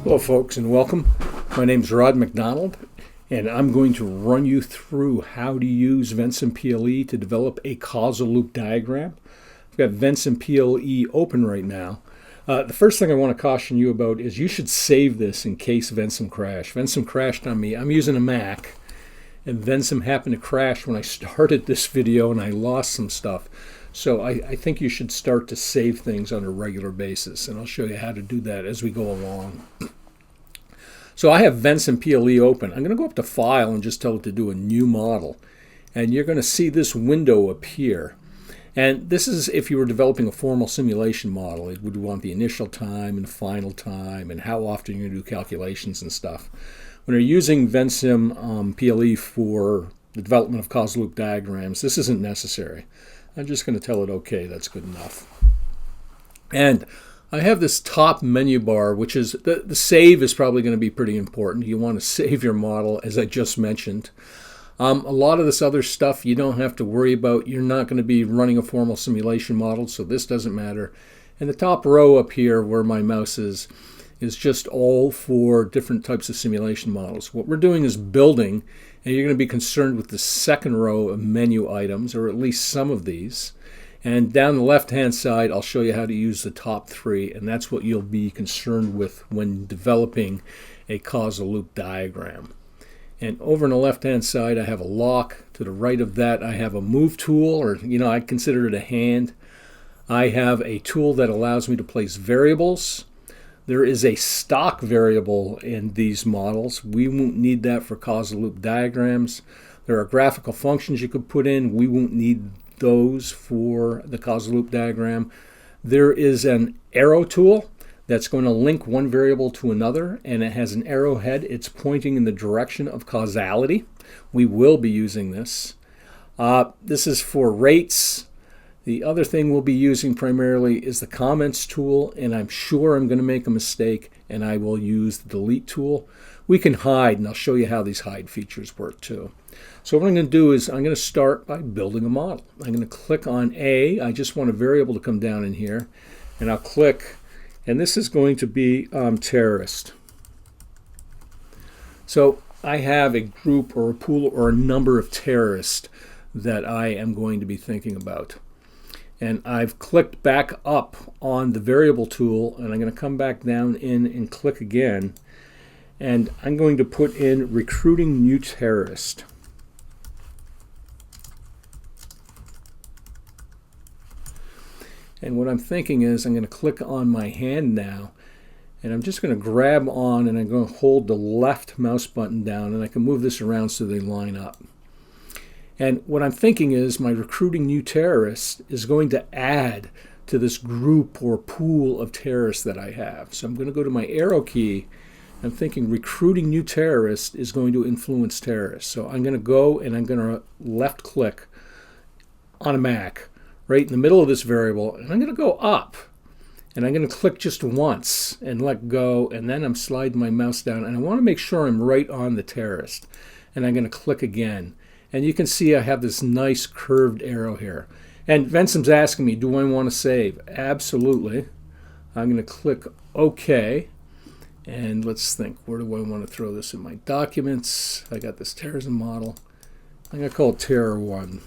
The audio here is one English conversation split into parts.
Hello folks and welcome. My name is Rod McDonald and I'm going to run you through how to use Vensim PLE to develop a causal loop diagram. I've got Vensim PLE open right now. The first thing I want to caution you about is you should save this in case Vensim crashed. Vensim crashed on me. I'm using a Mac and Vensim happened to crash when I started this video and I lost some stuff. So I think you should start to save things on a regular basis, and I'll show you how to do that as we go along. So I have Vensim PLE open. I'm going to go up to File and just tell it to do a new model. And you're going to see this window appear. And this is if you were developing a formal simulation model. It would want the initial time and the final time and how often you're going to do calculations and stuff. When you're using Vensim PLE for the development of causal loop diagrams, this isn't necessary. I'm just going to tell it, okay, that's good enough. And I have this top menu bar, which is, the save is probably going to be pretty important. You want to save your model, as I just mentioned. A lot of this other stuff you don't have to worry about. You're not going to be running a formal simulation model, so this doesn't matter. And the top row up here where my mouse is just all for different types of simulation models. What we're doing is building, and you're going to be concerned with the second row of menu items, or at least some of these. And down the left-hand side, I'll show you how to use the top three, and that's what you'll be concerned with when developing a causal loop diagram. And over on the left-hand side, I have a lock. To the right of that, I have a move tool, or I consider it a hand. I have a tool that allows me to place variables. There is a stock variable in these models. We won't need that for causal loop diagrams. There are graphical functions you could put in. We won't need those for the causal loop diagram. There is an arrow tool that's going to link one variable to another, and it has an arrowhead. It's pointing in the direction of causality. We will be using this. This is for rates. The other thing we'll be using primarily is the comments tool, and I'm sure I'm going to make a mistake, and I will use the delete tool. We can hide, and I'll show you how these hide features work too. So what I'm going to do is I'm going to start by building a model. I'm going to click on A. I just want a variable to come down in here, and I'll click, and this is going to be terrorist. So I have a group or a pool or a number of terrorists that I am going to be thinking about. And I've clicked back up on the variable tool, and I'm going to come back down in and click again. And I'm going to put in recruiting new terrorist. And what I'm thinking is I'm going to click on my hand now, and I'm just going to grab on, and I'm going to hold the left mouse button down, and I can move this around so they line up. And what I'm thinking is my recruiting new terrorists is going to add to this group or pool of terrorists that I have. So I'm going to go to my arrow key. I'm thinking recruiting new terrorists is going to influence terrorists. So I'm going to go and I'm going to left click on a Mac right in the middle of this variable, and I'm going to go up. And I'm going to click just once and let go, and then I'm sliding my mouse down, and I want to make sure I'm right on the terrorist. And I'm going to click again. And you can see I have this nice curved arrow here. And Vensim's asking me, do I want to save? Absolutely. I'm going to click OK. And let's think, where do I want to throw this in my documents? I got this terrorism model. I'm going to call it Terror 1.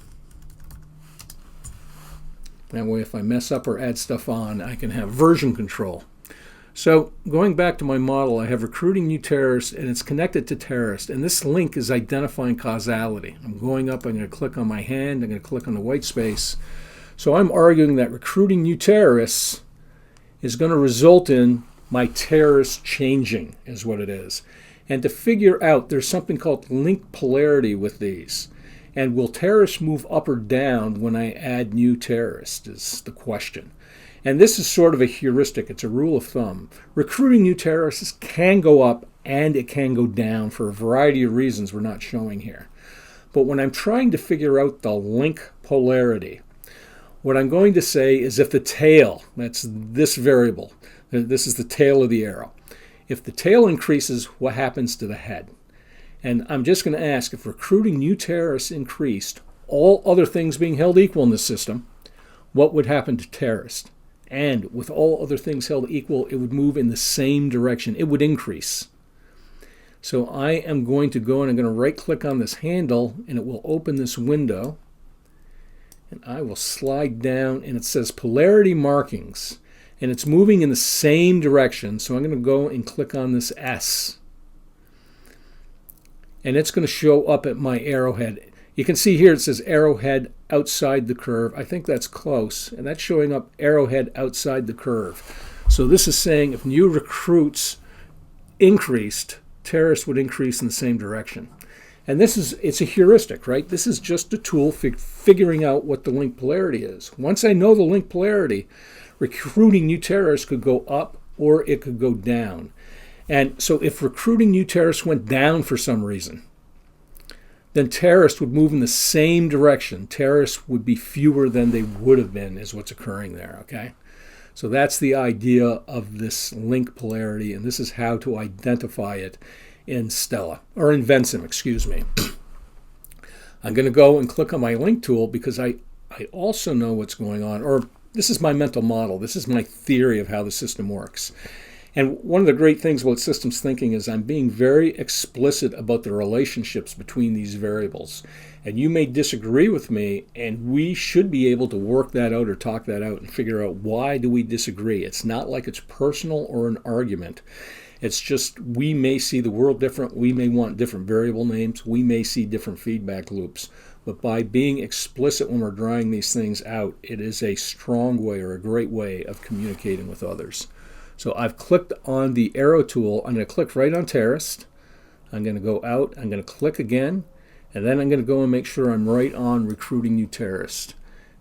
That way if I mess up or add stuff on, I can have version control. So going back to my model, I have recruiting new terrorists, and it's connected to terrorist. And this link is identifying causality. I'm going up, I'm going to click on my hand, I'm going to click on the white space. So I'm arguing that recruiting new terrorists is going to result in my terrorists changing, is what it is. And to figure out, there's something called link polarity with these. And will terrorists move up or down when I add new terrorists is the question. And this is sort of a heuristic. It's a rule of thumb. Recruiting new terrorists can go up and it can go down for a variety of reasons we're not showing here. But when I'm trying to figure out the link polarity, what I'm going to say is if the tail, that's this variable, this is the tail of the arrow. If the tail increases, what happens to the head? And I'm just going to ask, if recruiting new terrorists increased, all other things being held equal in the system, what would happen to terrorists? and with all other things held equal, it would move in the same direction. It would increase. So I am going to go and I'm going to right click on this handle and it will open this window. And I will slide down and it says polarity markings. And it's moving in the same direction. So I'm going to go and click on this S. And it's going to show up at my arrowhead. You can see here it says arrowhead outside the curve. I think that's close. And that's showing up arrowhead outside the curve. So this is saying if new recruits increased, terrorists would increase in the same direction. And it's a heuristic, right? This is just a tool for figuring out what the link polarity is. Once I know the link polarity, recruiting new terrorists could go up or it could go down. And so if recruiting new terrorists went down for some reason, then terrorists would move in the same direction. Terrorists would be fewer than they would have been is what's occurring there, okay? So that's the idea of this link polarity, and this is how to identify it in Stella, or in Vensim, excuse me. I'm going to go and click on my link tool because I also know what's going on, or this is my mental model. This is my theory of how the system works. And one of the great things about systems thinking is I'm being very explicit about the relationships between these variables. And you may disagree with me, and we should be able to work that out or talk that out and figure out why do we disagree. It's not like it's personal or an argument. It's just we may see the world different. We may want different variable names. We may see different feedback loops. But by being explicit when we're drawing these things out, it is a strong way or a great way of communicating with others. So I've clicked on the arrow tool. I'm going to click right on terrorist. I'm going to go out. I'm going to click again. And then I'm going to go and make sure I'm right on recruiting new terrorists.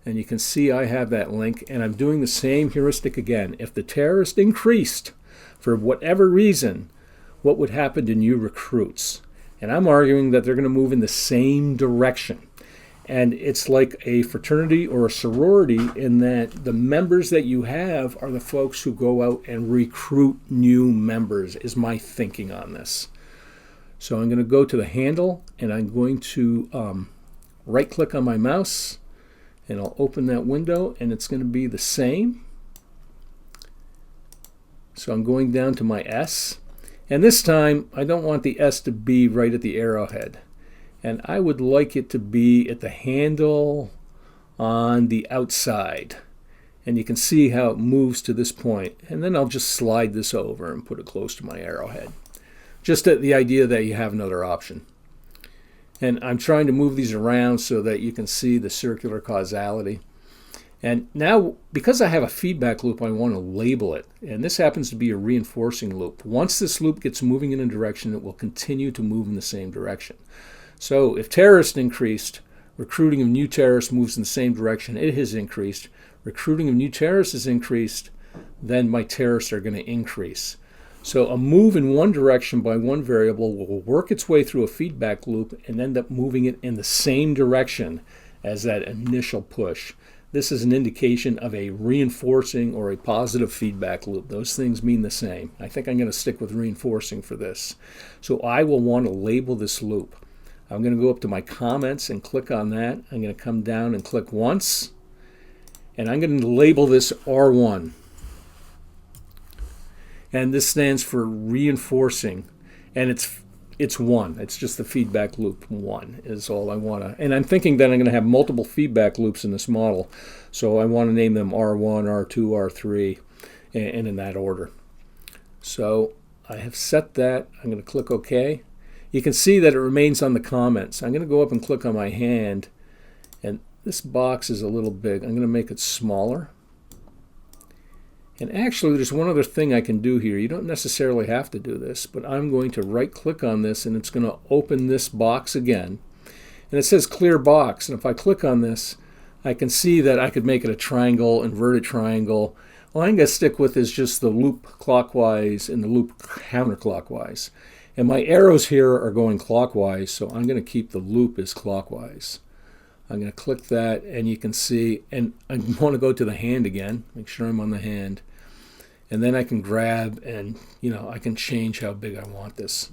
And you can see I have that link. And I'm doing the same heuristic again. If the terrorist increased for whatever reason, what would happen to new recruits? And I'm arguing that they're going to move in the same direction. And it's like a fraternity or a sorority in that the members that you have are the folks who go out and recruit new members, is my thinking on this. So I'm going to go to the handle and I'm going to right click on my mouse and I'll open that window and it's going to be the same. So I'm going down to my S. And this time I don't want the S to be right at the arrowhead. And I would like it to be at the handle on the outside. And you can see how it moves to this point. And then I'll just slide this over and put it close to my arrowhead. Just the idea that you have another option. And I'm trying to move these around so that you can see the circular causality. And now, because I have a feedback loop, I want to label it. And this happens to be a reinforcing loop. Once this loop gets moving in a direction, it will continue to move in the same direction. So if terrorists increased, recruiting of new terrorists moves in the same direction. It has increased. Recruiting of new terrorists has increased. Then my terrorists are going to increase. So a move in one direction by one variable will work its way through a feedback loop and end up moving it in the same direction as that initial push. This is an indication of a reinforcing or a positive feedback loop. Those things mean the same. I think I'm going to stick with reinforcing for this. So I will want to label this loop. I'm going to go up to my comments and click on that. I'm going to come down and click once. And I'm going to label this R1. And this stands for reinforcing. And it's 1. It's just the feedback loop 1 is all I want to. And I'm thinking that I'm going to have multiple feedback loops in this model. So I want to name them R1, R2, R3, and in that order. So I have set that. I'm going to click OK. You can see that it remains on the comments. I'm going to go up and click on my hand. And this box is a little big. I'm going to make it smaller. And actually, there's one other thing I can do here. You don't necessarily have to do this, but I'm going to right-click on this, and it's going to open this box again. And it says Clear Box. And if I click on this, I can see that I could make it a triangle, inverted triangle. All I'm going to stick with is just the loop clockwise and the loop counterclockwise. And my arrows here are going clockwise, so I'm going to keep the loop as clockwise. I'm going to click that, and you can see, and I want to go to the hand again, make sure I'm on the hand. And then I can grab and, I can change how big I want this.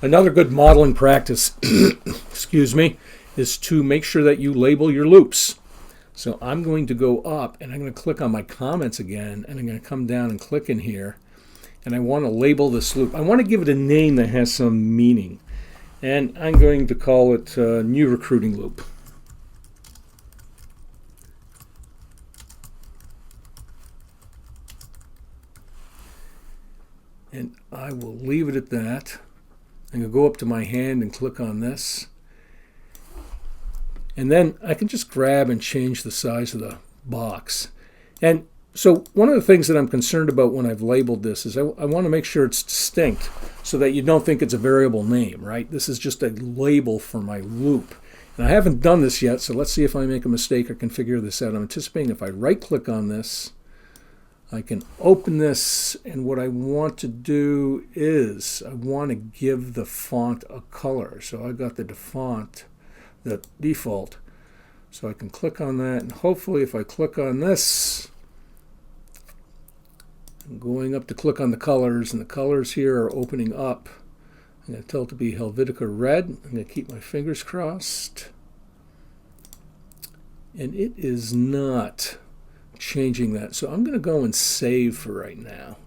Another good modeling practice, excuse me, is to make sure that you label your loops. So I'm going to go up and I'm going to click on my comments again, and I'm going to come down and click in here, and I want to label this loop. I want to give it a name that has some meaning, and I'm going to call it new recruiting loop. And I will leave it at that. I'm going to go up to my hand and click on this. And then I can just grab and change the size of the box. And so one of the things that I'm concerned about when I've labeled this is I want to make sure it's distinct so that you don't think it's a variable name, right? This is just a label for my loop. And I haven't done this yet, so let's see if I make a mistake or can figure this out. I'm anticipating if I right-click on this, I can open this, and what I want to do is I want to give the font a color. So I got the default. So I can click on that, and hopefully if I click on this, I'm going up to click on the colors, and the colors here are opening up. I'm going to tell it to be Helvetica red. I'm going to keep my fingers crossed. And it is not changing that. So I'm going to go and save for right now.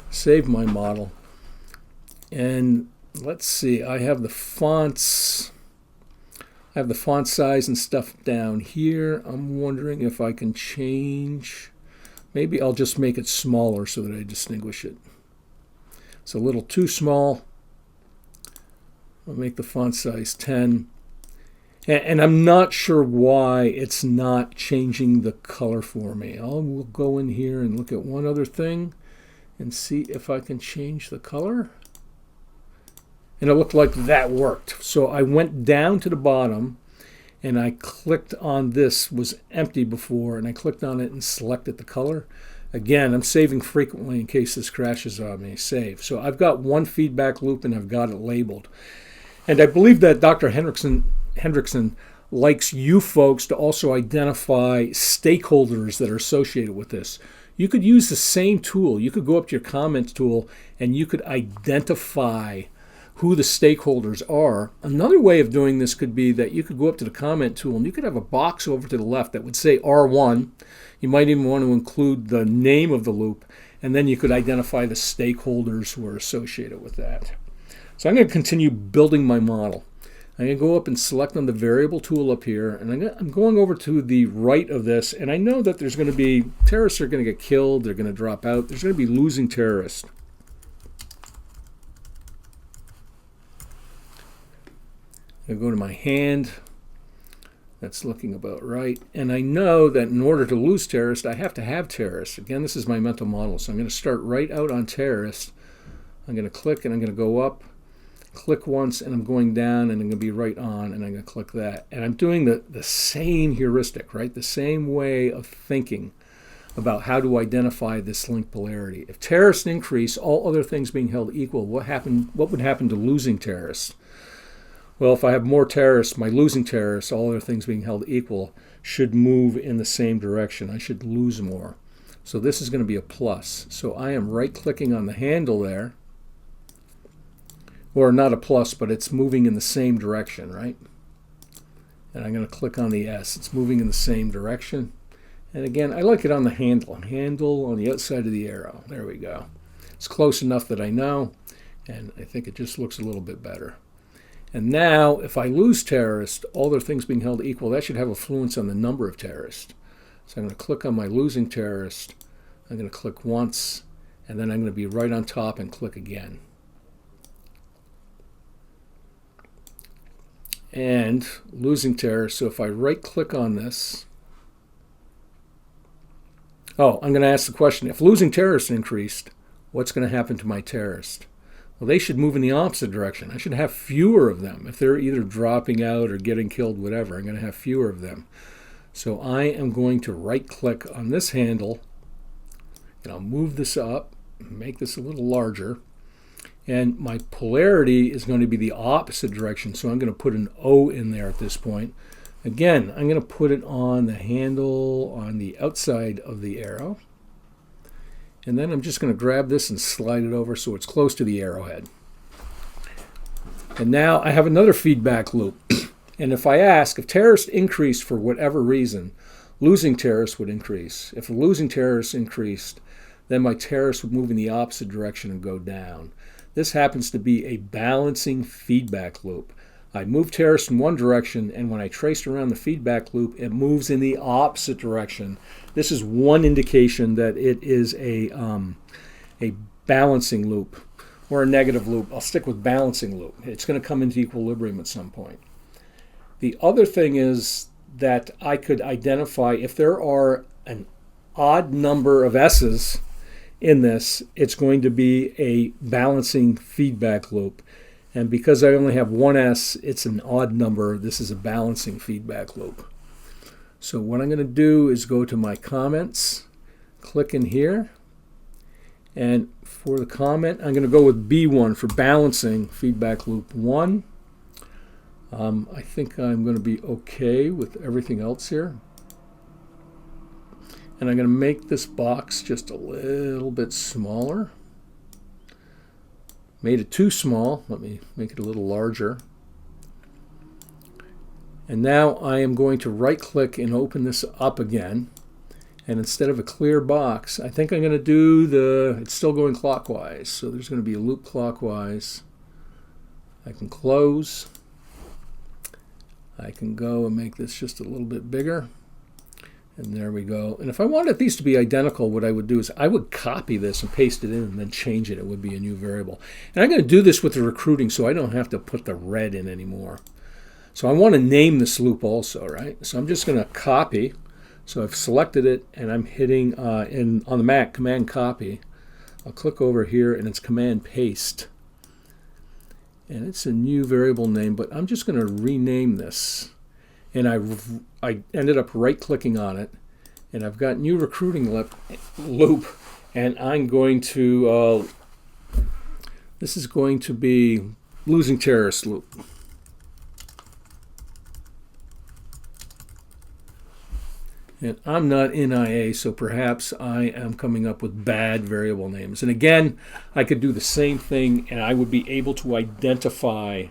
Save my model. And let's see, I have the fonts. I have the font size and stuff down here. I'm wondering if I can change. Maybe I'll just make it smaller so that I distinguish it. It's a little too small. I'll make the font size 10. And I'm not sure why it's not changing the color for me. We'll go in here and look at one other thing and see if I can change the color. And it looked like that worked. So I went down to the bottom and I clicked on this, was empty before, and I clicked on it and selected the color. Again, I'm saving frequently in case this crashes on me. Save. So I've got one feedback loop and I've got it labeled. And I believe that Dr. Hendrickson likes you folks to also identify stakeholders that are associated with this. You could use the same tool. You could go up to your comments tool and you could identify who the stakeholders are. Another way of doing this could be that you could go up to the comment tool and you could have a box over to the left that would say R1. You might even want to include the name of the loop, and then you could identify the stakeholders who are associated with that. So I'm going to continue building my model. I'm going to go up and select on the variable tool up here, and I'm going over to the right of this, and I know that there's going to be terrorists are going to get killed, they're going to drop out, there's going to be losing terrorists. I go to my hand, that's looking about right, and I know that in order to lose terrorists, I have to have terrorists. Again, this is my mental model, so I'm going to start right out on terrorists. I'm going to click and I'm going to go up, click once, and I'm going down, and I'm going to be right on, and I'm going to click that. And I'm doing the same heuristic, right? The same way of thinking about how to identify this link polarity. If terrorists increase, all other things being held equal, what would happen to losing terrorists? Well, if I have more terrorists, my losing terrorists, all other things being held equal, should move in the same direction. I should lose more. So this is going to be a plus. So I am right-clicking on the handle there. Or not a plus, but it's moving in the same direction, right? And I'm going to click on the S. It's moving in the same direction. And again, I like it on the handle. Handle on the outside of the arrow. There we go. It's close enough that I know, and I think it just looks a little bit better. And now, if I lose terrorists, all their things being held equal, that should have influence on the number of terrorists. So I'm going to click on my losing terrorist. I'm going to click once, and then I'm going to be right on top and click again. And losing terrorists, so if I right-click on this, I'm going to ask the question, if losing terrorists increased, what's going to happen to my terrorist? Well, they should move in the opposite direction. I should have fewer of them. If they're either dropping out or getting killed, whatever, I'm going to have fewer of them. So I am going to right-click on this handle, and I'll move this up, make this a little larger, and my polarity is going to be the opposite direction, so I'm going to put an O in there at this point. Again, I'm going to put it on the handle on the outside of the arrow. And then I'm just going to grab this and slide it over so it's close to the arrowhead. And now I have another feedback loop. And if I ask, if terrorists increase for whatever reason, losing terrorists would increase. If the losing terrorists increased, then my terrorists would move in the opposite direction and go down. This happens to be a balancing feedback loop. I move terrorists in one direction, and when I traced around the feedback loop, it moves in the opposite direction. This is one indication that it is a balancing loop or a negative loop. I'll stick with balancing loop. It's going to come into equilibrium at some point. The other thing is that I could identify if there are an odd number of S's in this, it's going to be a balancing feedback loop. And because I only have one S, it's an odd number. This is a balancing feedback loop. So what I'm going to do is go to my comments, click in here, and for the comment, I'm going to go with B1 for balancing feedback loop 1. I think I'm going to be okay with everything else here. And I'm going to make this box just a little bit smaller. Made it too small. Let me make it a little larger. And now I am going to right click and open this up again. And instead of a clear box, I think I'm going to do it's still going clockwise. So there's going to be a loop clockwise. I can close. I can go and make this just a little bit bigger. And there we go. And if I wanted these to be identical, what I would do is I would copy this and paste it in and then change it. It would be a new variable. And I'm going to do this with the recruiting so I don't have to put the red in anymore. So I want to name this loop also, right? So I'm just going to copy. So I've selected it and I'm hitting on the Mac, Command Copy. I'll click over here and it's Command Paste. And it's a new variable name, but I'm just going to rename this. And I ended up right-clicking on it, and I've got new recruiting loop, and I'm going to, this is going to be losing terrorist loop. And I'm not in IA, so perhaps I am coming up with bad variable names. And again, I could do the same thing, and I would be able to identify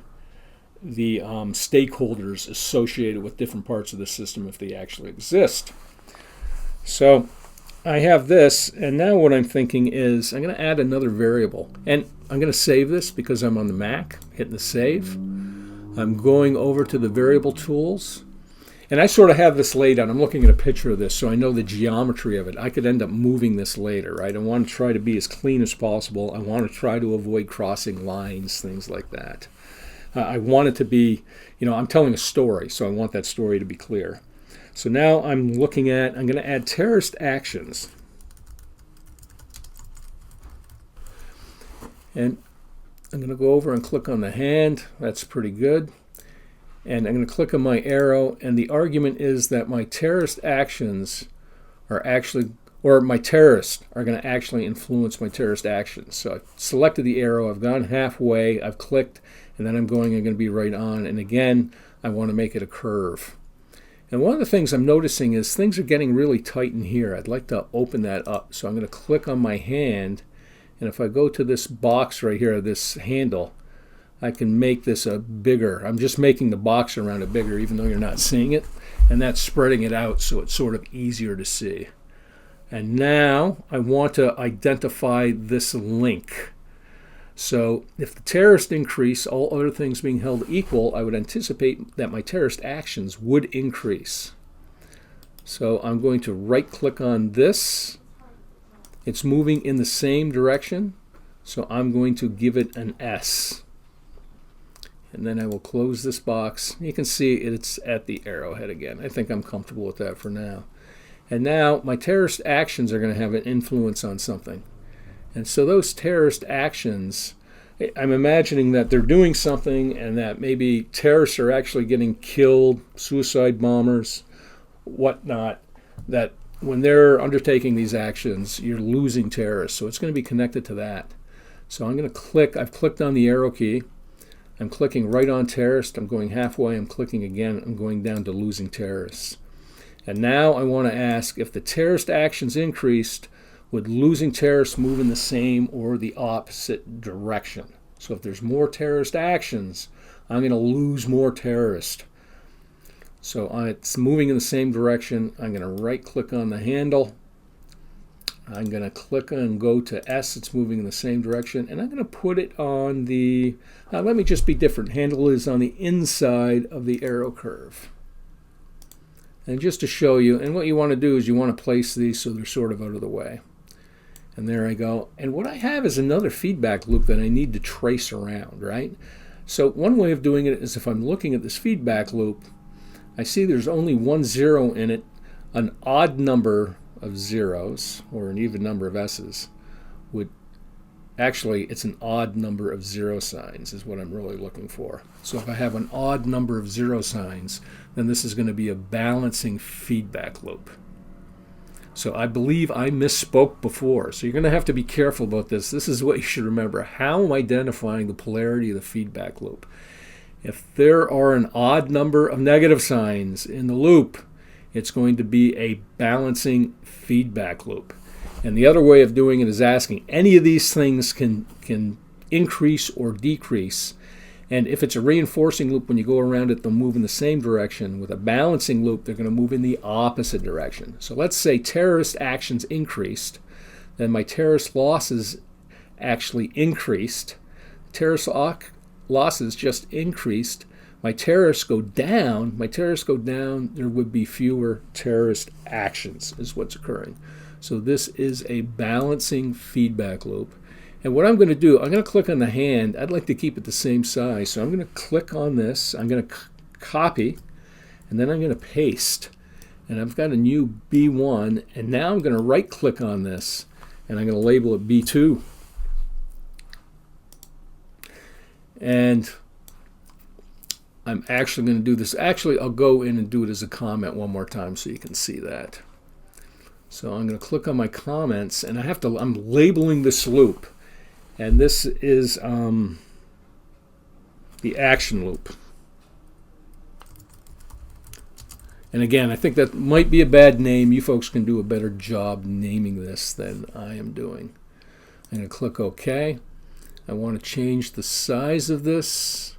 the stakeholders associated with different parts of the system if they actually exist. So I have this, and now what I'm thinking is I'm going to add another variable. And I'm going to save this because I'm on the Mac, hitting the save. I'm going over to the variable tools. And I sort of have this laid out. I'm looking at a picture of this, so I know the geometry of it. I could end up moving this later, right? I want to try to be as clean as possible. I want to try to avoid crossing lines, things like that. I want it to be, I'm telling a story, so I want that story to be clear. So now I'm going to add terrorist actions. And I'm going to go over and click on the hand. That's pretty good. And I'm going to click on my arrow, and the argument is that my terrorist actions are actually, or my terrorists are going to actually influence my terrorist actions. So I've selected the arrow, I've gone halfway, I've clicked, and then I'm going to be right on. And again, I want to make it a curve. And one of the things I'm noticing is things are getting really tight in here. I'd like to open that up. So I'm going to click on my hand, and if I go to this box right here, this handle, I can make this a bigger. I'm just making the box around it bigger, even though you're not seeing it. And that's spreading it out so it's sort of easier to see. And now I want to identify this link. So if the terrorists increase, all other things being held equal, I would anticipate that my terrorist actions would increase. So I'm going to right-click on this. It's moving in the same direction, so I'm going to give it an S. And then I will close this box. You can see it's at the arrowhead again. I think I'm comfortable with that for now. And now my terrorist actions are going to have an influence on something. And so those terrorist actions, I'm imagining that they're doing something and that maybe terrorists are actually getting killed, suicide bombers, whatnot, that when they're undertaking these actions, you're losing terrorists. So it's going to be connected to that. So I'm going to click. I've clicked on the arrow key. I'm clicking right on terrorist. I'm going halfway. I'm clicking again. I'm going down to losing terrorists. And now I want to ask if the terrorist actions increased, would losing terrorists move in the same or the opposite direction? So if there's more terrorist actions, I'm going to lose more terrorists. So it's moving in the same direction. I'm going to right click on the handle. I'm going to click and go to S. It's moving in the same direction. And I'm going to put it on the, let me just be different. Handle is on the inside of the arrow curve. And just to show you, and what you want to do is you want to place these so they're sort of out of the way. And there I go. And what I have is another feedback loop that I need to trace around, right? So one way of doing it is if I'm looking at this feedback loop, I see there's only one zero in it, an odd number of zeros, or an even number of S's, would actually, it's an odd number of zero signs is what I'm really looking for. So if I have an odd number of zero signs, then this is going to be a balancing feedback loop. So I believe I misspoke before. So you're going to have to be careful about this. This is what you should remember. How am I identifying the polarity of the feedback loop? If there are an odd number of negative signs in the loop, it's going to be a balancing feedback loop. And the other way of doing it is asking, any of these things can increase or decrease. And if it's a reinforcing loop, when you go around it, they'll move in the same direction. With a balancing loop, they're going to move in the opposite direction. So let's say terrorist actions increased, then my terrorist losses actually increased. Terrorist losses just increased. My terrorists go down, there would be fewer terrorist actions is what's occurring. So this is a balancing feedback loop. And what I'm going to do, I'm going to click on the hand. I'd like to keep it the same size. So I'm going to click on this. I'm going to copy, and then I'm going to paste. And I've got a new B1. And now I'm going to right click on this, and I'm going to label it B2. And I'm actually going to do this. Actually, I'll go in and do it as a comment one more time so you can see that. So I'm going to click on my comments, and I'm labeling this loop. And this is the action loop. And again, I think that might be a bad name. You folks can do a better job naming this than I am doing. I'm going to click OK. I want to change the size of this.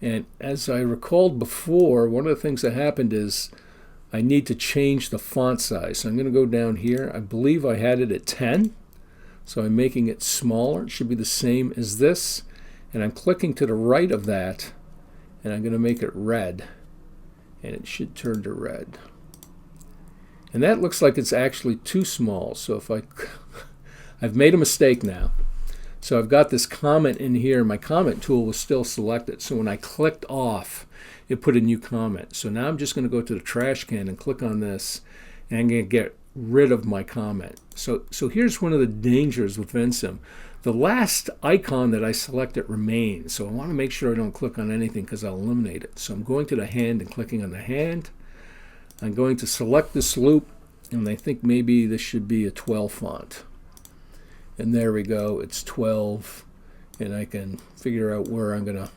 And as I recalled before, one of the things that happened is I need to change the font size. So I'm going to go down here. I believe I had it at 10. So I'm making it smaller. It should be the same as this. And I'm clicking to the right of that, and I'm going to make it red. And it should turn to red. And that looks like it's actually too small. So if I've made a mistake now. So I've got this comment in here. My comment tool was still selected. So when I clicked off, it put a new comment. So now I'm just going to go to the trash can and click on this, and I'm going to get rid of my comment. So here's one of the dangers with Vensim. The last icon that I selected remains. So I want to make sure I don't click on anything because I'll eliminate it. So I'm going to the hand and clicking on the hand. I'm going to select this loop, and I think maybe this should be a 12 font. And there we go, it's 12. And I can figure out where I'm going to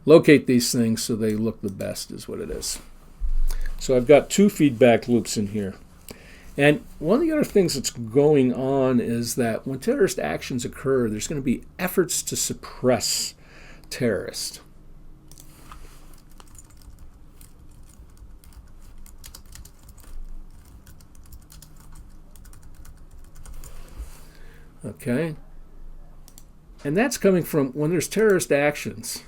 locate these things so they look the best is what it is. So I've got two feedback loops in here. And one of the other things that's going on is that when terrorist actions occur, there's going to be efforts to suppress terrorists. Okay? And that's coming from when there's terrorist actions.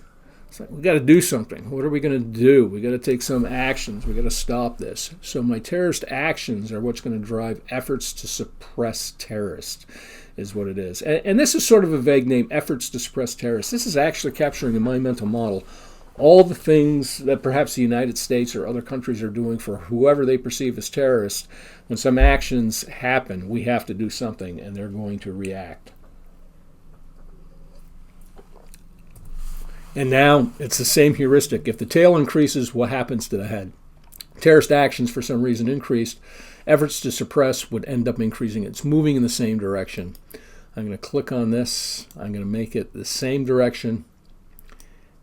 It's like, we got to do something. What are we going to do? We got to take some actions. We got to stop this. So my terrorist actions are what's going to drive efforts to suppress terrorists, is what it is. And this is sort of a vague name, efforts to suppress terrorists. This is actually capturing in my mental model all the things that perhaps the United States or other countries are doing for whoever they perceive as terrorists. When some actions happen, we have to do something, and they're going to react. And now it's the same heuristic. If the tail increases, what happens to the head? Terrorist actions, for some reason, increased. Efforts to suppress would end up increasing. It's moving in the same direction. I'm going to click on this. I'm going to make it the same direction.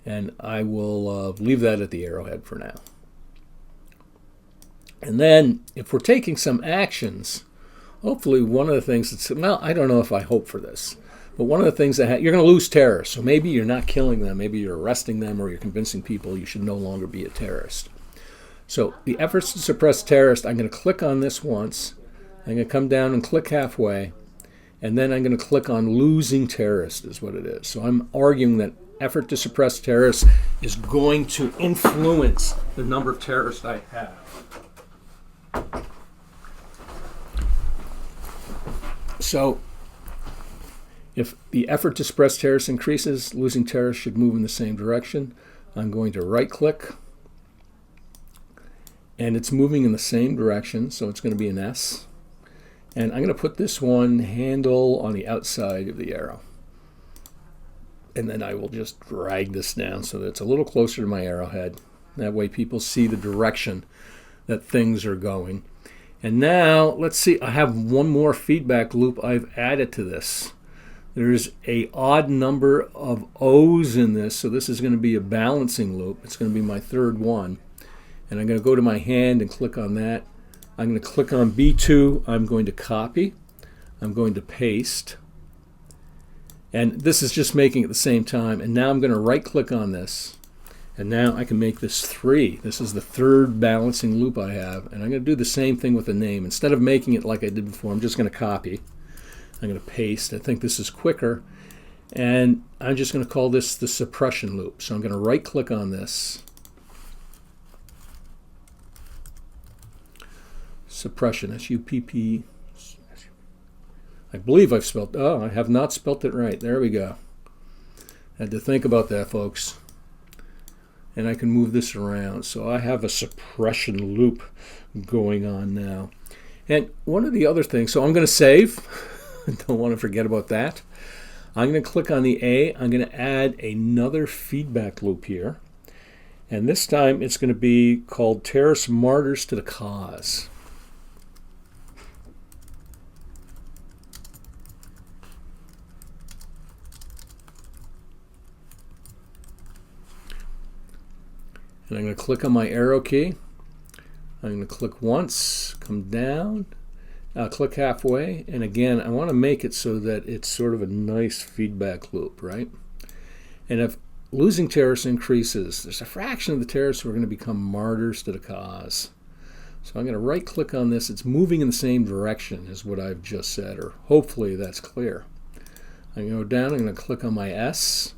And I will leave that at the arrowhead for now. And then, if we're taking some actions, hopefully one of the things that's, well, I don't know if I hope for this. But one of the things that you're going to lose terrorists. So maybe you're not killing them. Maybe you're arresting them, or you're convincing people you should no longer be a terrorist. So the efforts to suppress terrorists, I'm going to click on this once. I'm going to come down and click halfway. And then I'm going to click on losing terrorists is what it is. So I'm arguing that effort to suppress terrorists is going to influence the number of terrorists I have. So if the effort to suppress terrorists increases, losing terrorists should move in the same direction. I'm going to right click, and it's moving in the same direction, so it's going to be an S. And I'm going to put this one handle on the outside of the arrow. And then I will just drag this down so that it's a little closer to my arrowhead. That way people see the direction that things are going. And now, let's see, I have one more feedback loop I've added to this. There's an odd number of O's in this, so this is going to be a balancing loop. It's going to be my third one. And I'm going to go to my hand and click on that. I'm going to click on B2. I'm going to copy. I'm going to paste. And this is just making it at the same time. And now I'm going to right click on this. And now I can make this 3. This is the third balancing loop I have. And I'm going to do the same thing with the name. Instead of making it like I did before, I'm just going to copy. I'm going to paste. I think this is quicker. And I'm just going to call this the suppression loop. So I'm going to right click on this. Suppression, S-U-P-P. I believe I've spelled, I have not spelt it right. There we go. Had to think about that, folks. And I can move this around. So I have a suppression loop going on now. And one of the other things, so I'm going to save. Don't want to forget about that. I'm going to click on the A. I'm going to add another feedback loop here. And this time it's going to be called Terrorist Martyrs to the Cause. And I'm going to click on my arrow key. I'm going to click once, come down, click halfway, and again, I want to make it so that it's sort of a nice feedback loop, right? And if losing terrorists increases, there's a fraction of the terrorists who are going to become martyrs to the cause. So I'm going to right click on this. It's moving in the same direction as what I've just said, or hopefully that's clear. I'm going to go down, I'm going to click on my S,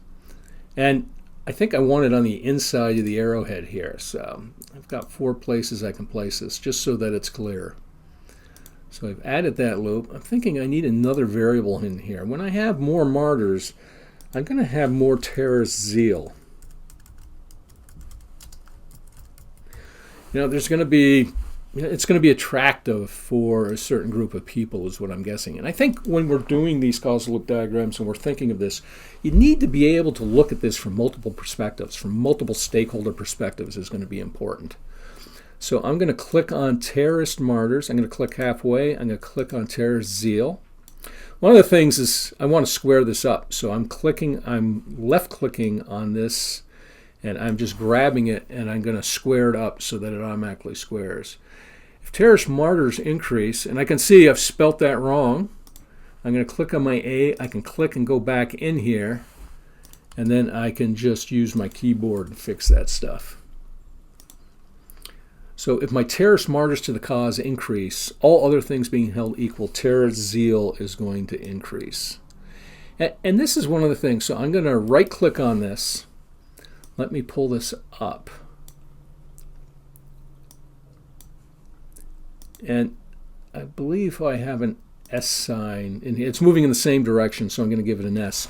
and I think I want it on the inside of the arrowhead here, so I've got 4 places I can place this just so that it's clear. So I've added that loop. I'm thinking I need another variable in here. When I have more martyrs, I'm going to have more terrorist zeal. There's going to be, it's going to be attractive for a certain group of people is what I'm guessing. And I think when we're doing these causal loop diagrams and we're thinking of this, you need to be able to look at this from multiple perspectives, from multiple stakeholder perspectives is going to be important. So I'm going to click on terrorist martyrs. I'm going to click halfway. I'm going to click on terrorist zeal. One of the things is I want to square this up. So I'm left clicking on this, and I'm just grabbing it, and I'm going to square it up so that it automatically squares. If terrorist martyrs increase, and I can see I've spelt that wrong, I'm going to click on my A. I can click and go back in here, and then I can just use my keyboard and fix that stuff. So if my terrorist martyrs to the cause increase, all other things being held equal, terrorist zeal is going to increase. And this is one of the things. So I'm going to right click on this. Let me pull this up. And I believe I have an S sign in here. It's moving in the same direction, so I'm going to give it an S.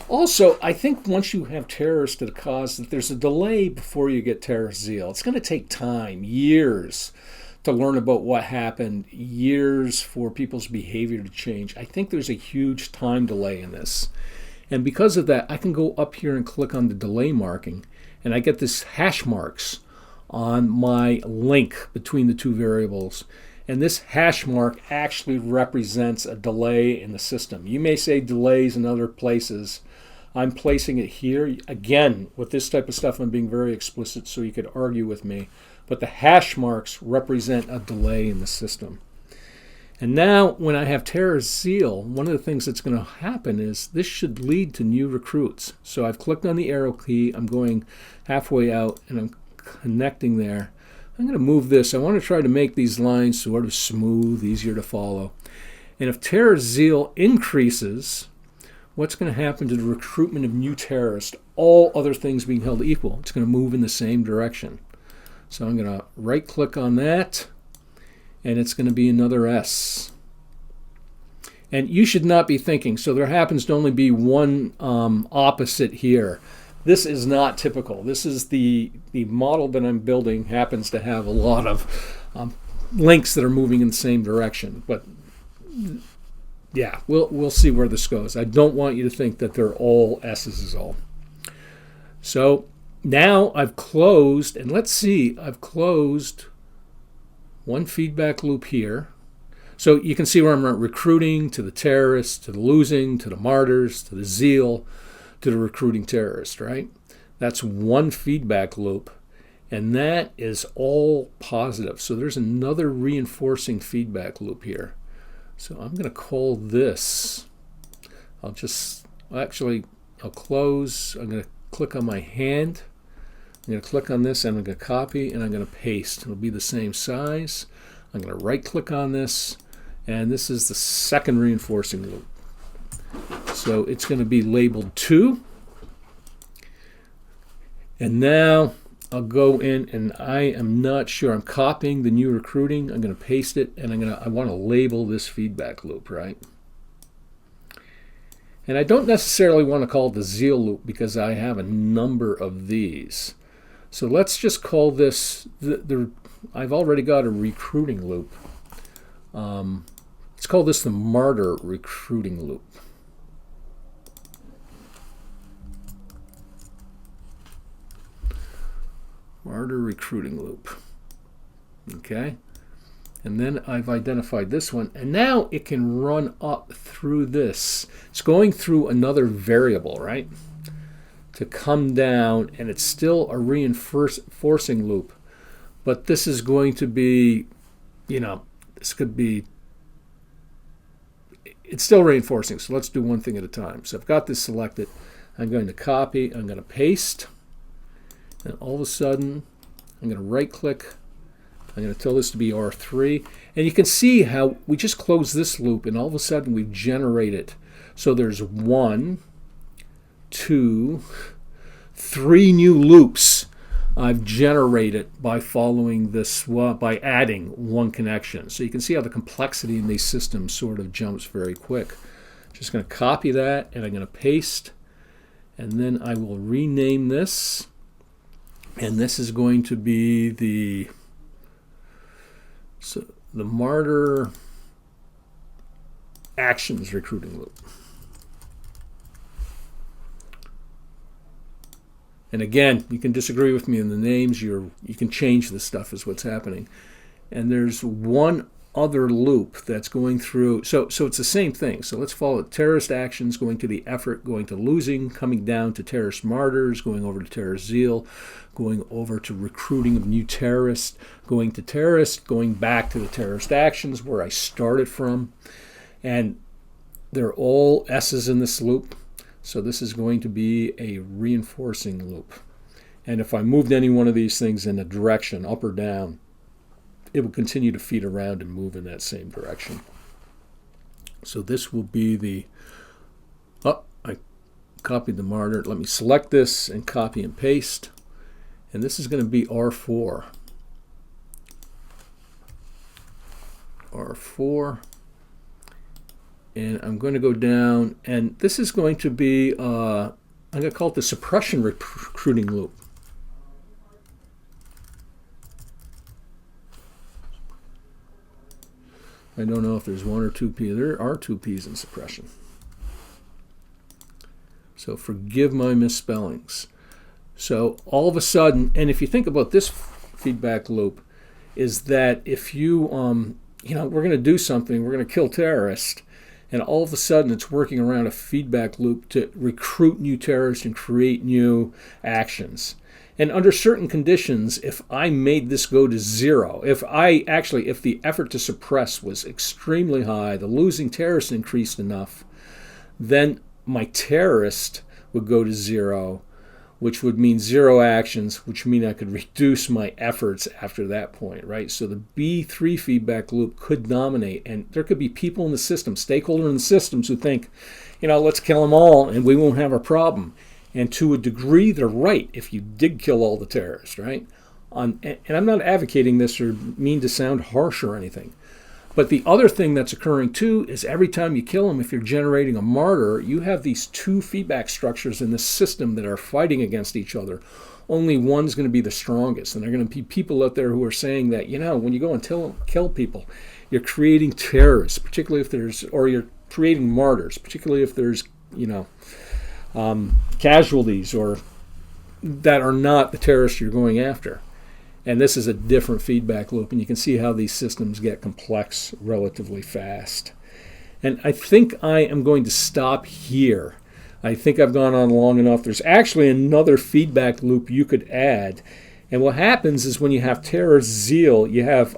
Also, I think once you have terrorists to the cause, that there's a delay before you get terrorist zeal. It's going to take time, years, to learn about what happened, years for people's behavior to change. I think there's a huge time delay in this. And because of that, I can go up here and click on the delay marking, and I get this hash marks on my link between the two variables. And this hash mark actually represents a delay in the system. You may say delays in other places. I'm placing it here. Again, with this type of stuff, I'm being very explicit so you could argue with me. But the hash marks represent a delay in the system. And now when I have terrorist zeal, one of the things that's going to happen is this should lead to new recruits. So I've clicked on the arrow key, I'm going halfway out, and I'm connecting there. I'm going to move this. I want to try to make these lines sort of smooth, easier to follow. And if terrorist zeal increases, what's going to happen to the recruitment of new terrorists, all other things being held equal? It's going to move in the same direction. So I'm going to right-click on that, and it's going to be another S. And you should not be thinking, so there happens to only be one opposite here. This is not typical. This is the model that I'm building happens to have a lot of links that are moving in the same direction. But yeah, we'll see where this goes. I don't want you to think that they're all S's is all. So now I've closed, and let's see, I've closed one feedback loop here. So you can see where I'm recruiting to the terrorists, to the losing, to the martyrs, to the zeal, to the recruiting terrorist, right? That's one feedback loop, and that is all positive. So there's another reinforcing feedback loop here. So I'm going to call this, I'll close, I'm going to click on my hand, I'm going to click on this, and I'm going to copy, and I'm going to paste. It'll be the same size. I'm going to right click on this, and this is the second reinforcing loop. So it's going to be labeled 2. And now I'll go in, and I am not sure. I'm copying the new recruiting. I'm going to paste it, and I want to label this feedback loop, right? And I don't necessarily want to call it the zeal loop because I have a number of these. So let's just call this, I've already got a recruiting loop. Let's call this the martyr recruiting loop. Martyr recruiting loop. Okay. And then I've identified this one, and now it can run up through this. It's going through another variable, right? To come down, and it's still a reinforcing loop. But this is going to be, this could be, it's still reinforcing. So let's do one thing at a time. So I've got this selected. I'm going to copy, I'm going to paste. And all of a sudden, I'm going to right click. I'm going to tell this to be R3. And you can see how we just closed this loop, and all of a sudden we've generated. So there's 1, 2, 3 new loops I've generated by following this, by adding one connection. So you can see how the complexity in these systems sort of jumps very quick. Just going to copy that, and I'm going to paste. And then I will rename this. And this is going to be the martyr actions recruiting loop. And again, you can disagree with me in the names. You can change this stuff is what's happening. And there's one other loop that's going through. So it's the same thing. So let's follow it. Terrorist actions, going to the effort, going to losing, coming down to terrorist martyrs, going over to terrorist zeal, going over to recruiting of new terrorists, going to terrorists, going back to the terrorist actions where I started from. And they're all S's in this loop. So this is going to be a reinforcing loop. And if I moved any one of these things in a direction, up or down, it will continue to feed around and move in that same direction. So this will be the, I copied the martyr. Let me select this and copy and paste. And this is going to be R4. R4. And I'm going to go down, and this is going to be, I'm going to call it the suppression recruiting loop. I don't know if there's 1 or 2 P's. There are 2 P's in suppression. So forgive my misspellings. So all of a sudden, and if you think about this feedback loop, is that if you, we're going to do something, we're going to kill terrorists, and all of a sudden it's working around a feedback loop to recruit new terrorists and create new actions. And under certain conditions, if I made this go to 0, if the effort to suppress was extremely high, the losing terrorist increased enough, then my terrorist would go to 0, which would mean 0 actions, which mean I could reduce my efforts after that point, right? So the B3 feedback loop could dominate, and there could be people in the system, stakeholders in the systems who think, let's kill them all and we won't have a problem. And to a degree, they're right if you did kill all the terrorists, right? And I'm not advocating this or mean to sound harsh or anything. But the other thing that's occurring too is every time you kill them, if you're generating a martyr, you have these two feedback structures in the system that are fighting against each other. Only one's going to be the strongest. And there are going to be people out there who are saying that, when you go and kill people, you're creating terrorists, particularly or you're creating martyrs, particularly if there's, casualties or that are not the terrorists you're going after. And this is a different feedback loop, and you can see how these systems get complex relatively fast. And I think I am going to stop here. I think I've gone on long enough. There's actually another feedback loop you could add. And what happens is when you have terrorist zeal, you have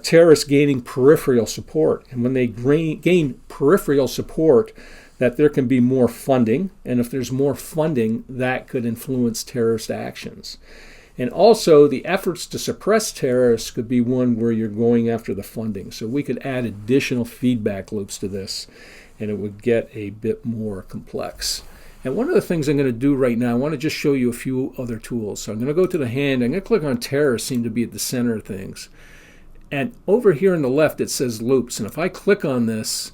terrorists gaining peripheral support. And when they gain peripheral support, that there can be more funding, and if there's more funding, that could influence terrorist actions. And also, the efforts to suppress terrorists could be one where you're going after the funding. So we could add additional feedback loops to this, and it would get a bit more complex. And one of the things I'm going to do right now, I want to just show you a few other tools. So I'm going to go to the hand, I'm going to click on terrorists, seem to be at the center of things. And over here on the left, it says loops. And if I click on this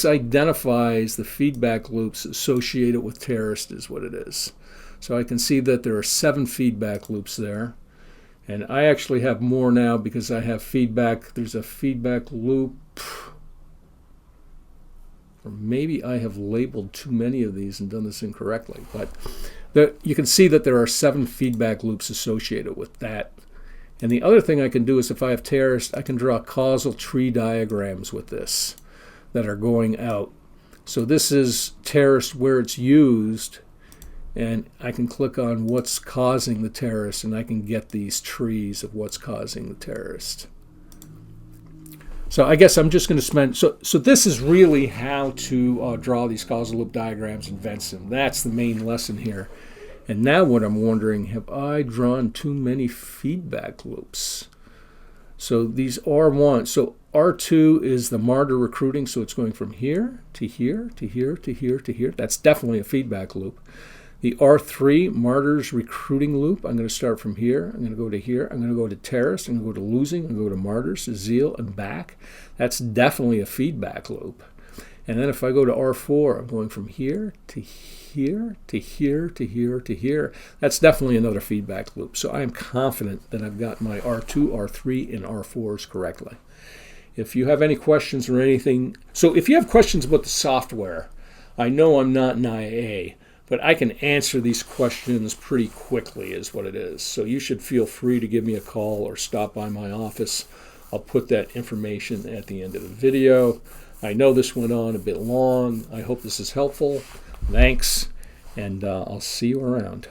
identifies the feedback loops associated with terrorist is what it is. So I can see that there are 7 feedback loops there. And I actually have more now because I have feedback. There's a feedback loop. Or maybe I have labeled too many of these and done this incorrectly. But you can see that there are 7 feedback loops associated with that. And the other thing I can do is if I have terrorist, I can draw causal tree diagrams with this that are going out. So this is terrorist where it's used, and I can click on what's causing the terrorist, and I can get these trees of what's causing the terrorist. So I guess I'm just going to spend, so this is really how to draw these causal loop diagrams in Vensim. That's the main lesson here. And now what I'm wondering, have I drawn too many feedback loops? So these R1, so R2 is the martyr recruiting, so it's going from here to here to here to here to here. That's definitely a feedback loop. The R3, martyrs recruiting loop, I'm going to start from here. I'm going to go to here. I'm going to go to terrorist. I'm going to go to losing. I'm going to go to martyrs, to zeal, and back. That's definitely a feedback loop. And then if I go to R4, I'm going from here to here to here to here to here. That's definitely another feedback loop. So I am confident that I've got my R2, R3, and R4s correctly. If you have any questions or anything, so if you have questions about the software, I know I'm not an IA, but I can answer these questions pretty quickly is what it is. So you should feel free to give me a call or stop by my office. I'll put that information at the end of the video. I know this went on a bit long. I hope this is helpful. Thanks, and I'll see you around.